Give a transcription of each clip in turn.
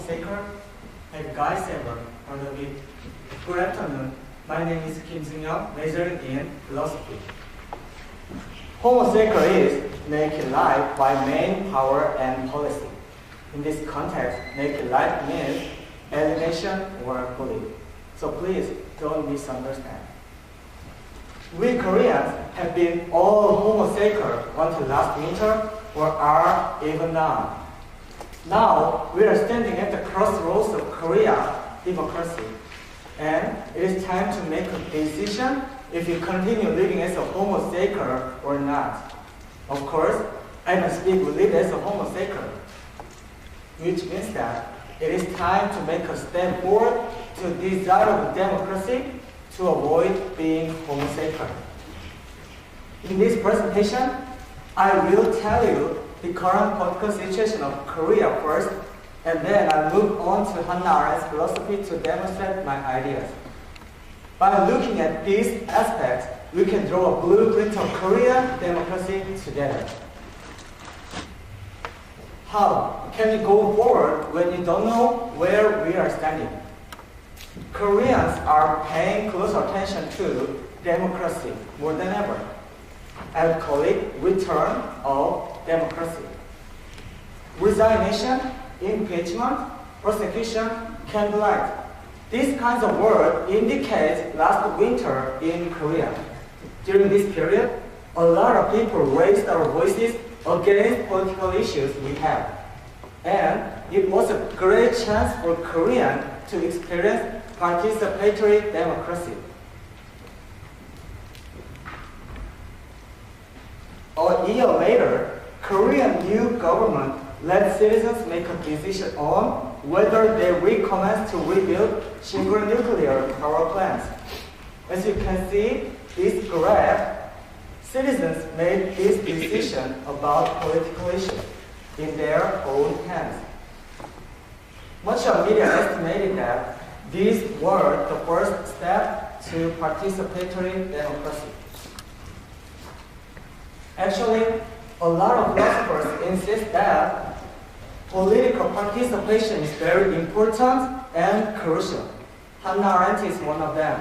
Sacred and Guy Saber on the beat. Good afternoon. My name is Seungyoung, majoring in philosophy. Homo sacred is naked life by main power and policy. In this context, naked life means alienation or bullying. So please don't misunderstand. We Koreans have been all Homo sacred until last winter or are even now. Now we are standing at the crossroads of Korea democracy. And it is time to make a decision if you continue living as a Homo sacred or not. Of course, I don't speak we live as a Homo sacred, which means that it is time to make a step forward to desirable democracy to avoid being Homo sacred. In this presentation, I will tell you the current political situation of Korea first, and then I'll move on to Hannah Arendt's philosophy to demonstrate my ideas. By looking at these aspects, we can draw a blueprint of Korean democracy together. How can we go forward when you don't know where we are standing? Koreans are paying close attention to democracy more than ever. I would call it return of democracy. Resignation, impeachment, prosecution, candlelight. These kinds of words indicate last winter in Korea. During this period, a lot of people raised our voices against political issues we have. And it was a great chance for Koreans to experience participatory democracy. A year later, Korean new government let citizens make a decision on whether they recommence to rebuild Seungyoung nuclear power plants. As you can see, this graph, citizens made this decision about political issues in their own hands. Much of media estimated that these were the first step to participatory democracy. Actually, a lot of philosophers insist that political participation is very important and crucial. Hannah Arendt is one of them.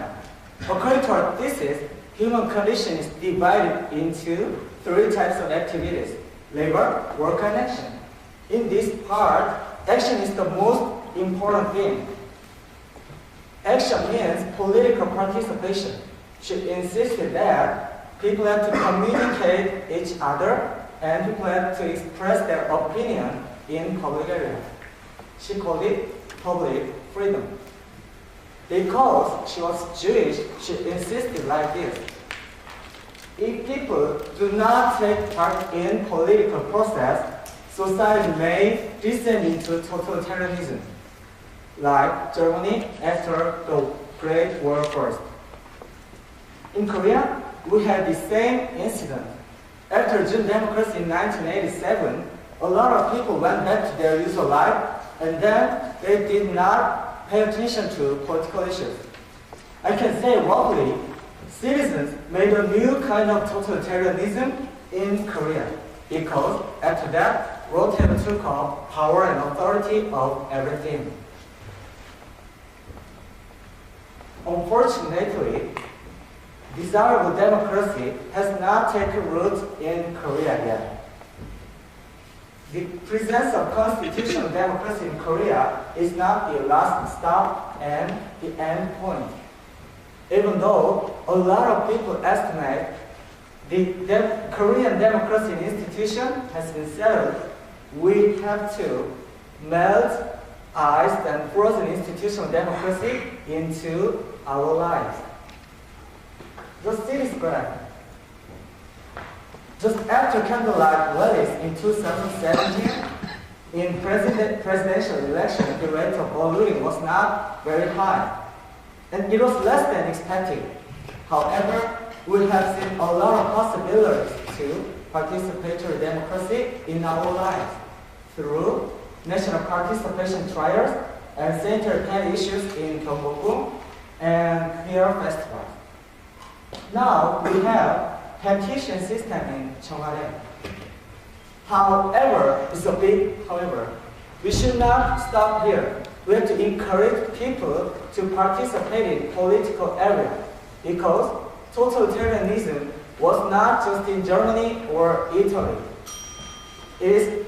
According to her thesis, human condition is divided into 3 types of activities: labor, work, and action. In this part, action is the most important thing. Action means political participation. She insisted that people have to communicate each other and people have to express their opinion in public area. She called it public freedom. Because she was Jewish, she insisted like this: if people do not take part in political process, society may descend into totalitarianism, like Germany after the Great War First. In Korea, we had the same incident. After June democracy in 1987, a lot of people went back to their usual life, and then they did not pay attention to political issues. I can say roughly, citizens made a new kind of totalitarianism in Korea, because after that, Rotterdam took up power and authority of everything. Unfortunately, desirable democracy has not taken root in Korea yet. The presence of constitutional democracy in Korea is not the last stop and the end point. Even though a lot of people estimate the Korean democracy institution has been settled, we have to melt iced and frozen institutional democracy into our lives. The city's graph. Just after candlelight rallies in 2017, in presidential election, the rate of voting was not very high, and it was less than expected. However, we have seen a lot of possibilities to participatory democracy in our lives through national participation trials and sanitary pad issues in Gyeongbokgung and queer festivals. Now we have petition system in Cheongwon. However, it's a big however. We should not stop here. We have to encourage people to participate in political area because totalitarianism was not just in Germany or Italy. It is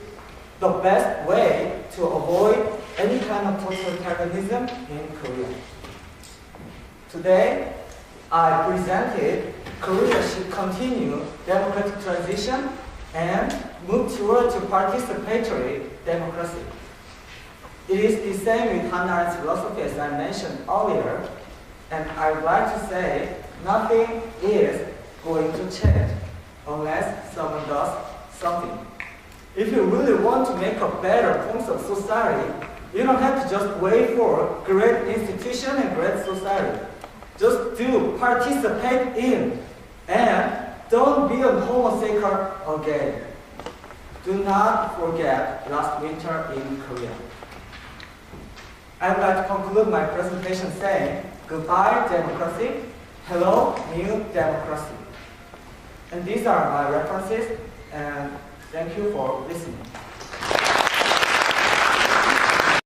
the best way to avoid any kind of totalitarianism in Korea. Today, I presented Korea should continue democratic transition and move toward to participatory democracy. It is the same with Hannah Arendt's philosophy as I mentioned earlier, and I would like to say nothing is going to change unless someone does something. If you really want to make a better form of society, you don't have to just wait for great institution and great society. Just do participate in, and don't be a homosexual again. Do not forget last winter in Korea. I would like to conclude my presentation saying, goodbye democracy, hello new democracy. And these are my references, and thank you for listening.